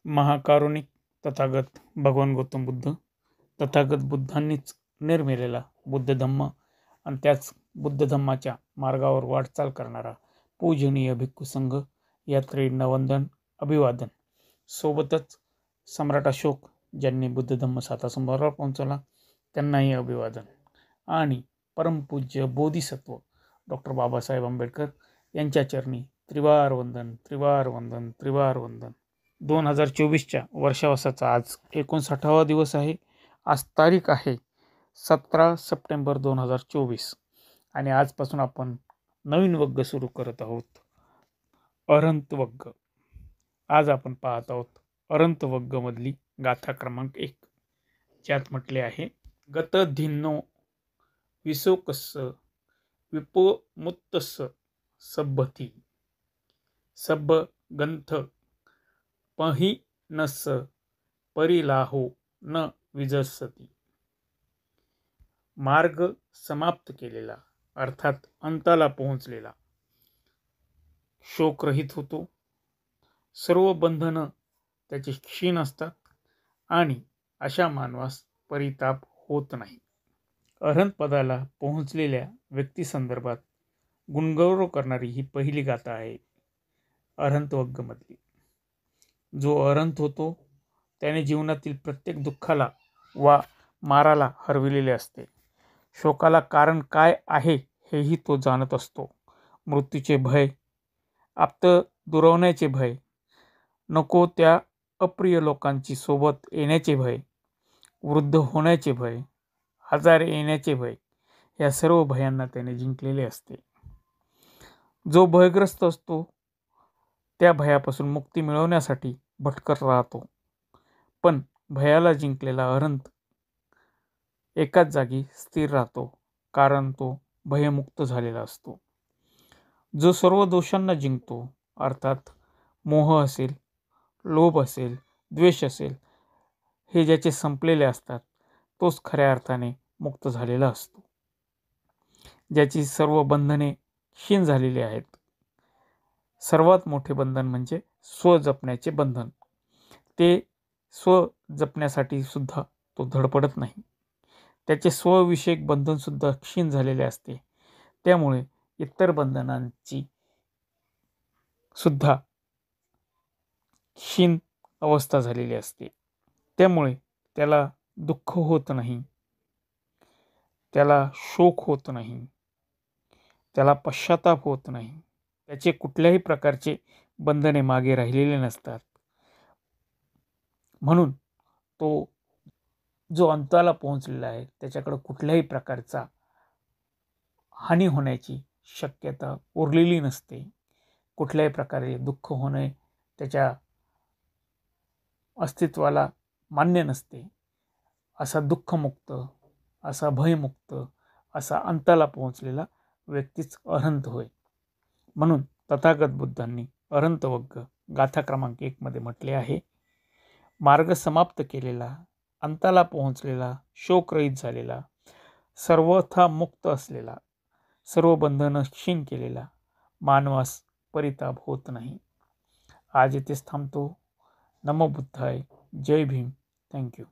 महाकारुणिक तथागत भगवान गौतम बुद्ध, तथागत बुद्धांनीच निर्मिलेला बुद्ध धम्म आणि त्याच बुद्ध धम्माच्या मार्गावर वाटचाल करणारा पूजनीय भिक्खू संघ यात्रेंना वंदन अभिवादन. सोबतच सम्राट अशोक ज्यांनी बुद्ध धम्म सातासंभारावर पोहोचवला त्यांनाही अभिवादन. आणि परमपूज्य बोधिसत्व डॉक्टर बाबासाहेब आंबेडकर यांच्या चरणी त्रिवार वंदन, त्रिवार वंदन, त्रिवार वंदन. 2024च्या वर्षावसाचा आज 59वा दिवस आहे. आज तारीख आहे 17 सप्टेंबर 2024 आणि आजपासून आपण नवीन वग्ग सुरू करत आहोत, अरहंत वग्ग. आज आपण पाहत आहोत अरहंत वग्ग मधली गाथा क्रमांक 1, ज्यात म्हटले आहे, गतधिन्नो विशोकस्य विपोमुत्तस्य सब्बती सब्ब गंथ पहिनस्य परिलाहो न विजसती. मार्ग समाप्त केलेला अर्थात अंताला पोहोचलेला शोकरहित होतो. सर्व बंधनं त्याचे क्षीण असतात आणि अशा मानवास परिताप होत नाही. अरहंत पदाला पोहोचलेल्या व्यक्तीसंदर्भात गुणगौरव करणारी ही पहिली गाथा आहे अरहंत वग्ग मधली. जो अरहंत होतो त्याने जीवनातील प्रत्येक दुःखाला वा माराला हरविलेले असते. शोकाला कारण काय आहे हेही तो जाणत असतो. मृत्यूचे भय, आप्त दुरावण्याचे भय, नको त्या अप्रिय लोकांची सोबत येण्याचे भय, वृद्ध होण्याचे भय, आजार येण्याचे भय, या सर्व भयांना त्याने जिंकलेले असते. जो भयग्रस्त असतो त्या भयापासून मुक्ती मिळवण्यासाठी भटकत राहतो. पण भयाला जिंकलेला अरहंत एकाच जागी स्थिर राहतो, कारण तो भयमुक्त झालेला असतो. जो सर्व दोषांना जिंकतो, अर्थात मोह असेल, लोभ असेल, द्वेष असेल, हे ज्याचे संपलेले असतात, तोच खऱ्या अर्थाने मुक्त झालेला असतो. ज्याची सर्व बंधने क्षीण झालेली आहेत. सर्वात मोठे बंधन म्हणजे स्व जपण्याचे बंधन. ते स्व जपण्यासाठी सुद्धा तो धडपडत नाही. त्याचे स्वविषयक बंधन सुद्धा क्षीण झालेले असते. त्यामुळे इतर बंधनांची सुद्धा क्षीण अवस्था झालेली असते. त्यामुळे त्याला दुःख होत नाही, त्याला शोक होत नाही, त्याला पश्चाताप होत नाही. त्याचे कुठल्याही प्रकारचे बंधने मागे राहिलेले नसतात. म्हणून तो जो अंताला पोहोचलेला आहे त्याच्याकडे कुठल्याही प्रकारचा हानी होण्याची शक्यता उरलेली नसते. कुठल्याही प्रकारे दुःख होणे त्याच्या अस्तित्वाला मान्य नसते. असा दुःखमुक्त, असा भयमुक्त, असा अंताला पोहोचलेला व्यक्तीच अरहंत होय. म्हणून तथागत बुद्धांनी अरहंत वग्ग गाथा क्रमांक 1 मध्ये म्हटले आहे, मार्ग समाप्त केलेला, अंताला पोहोचलेला, शोकरहित झालेला, सर्वथा मुक्त असलेला, सर्व बंधनं क्षीण केलेला मानवास परिताप होत नाही. आज इथेच थांबतो. नमो बुद्धाय. जय भीम. थँक्यू.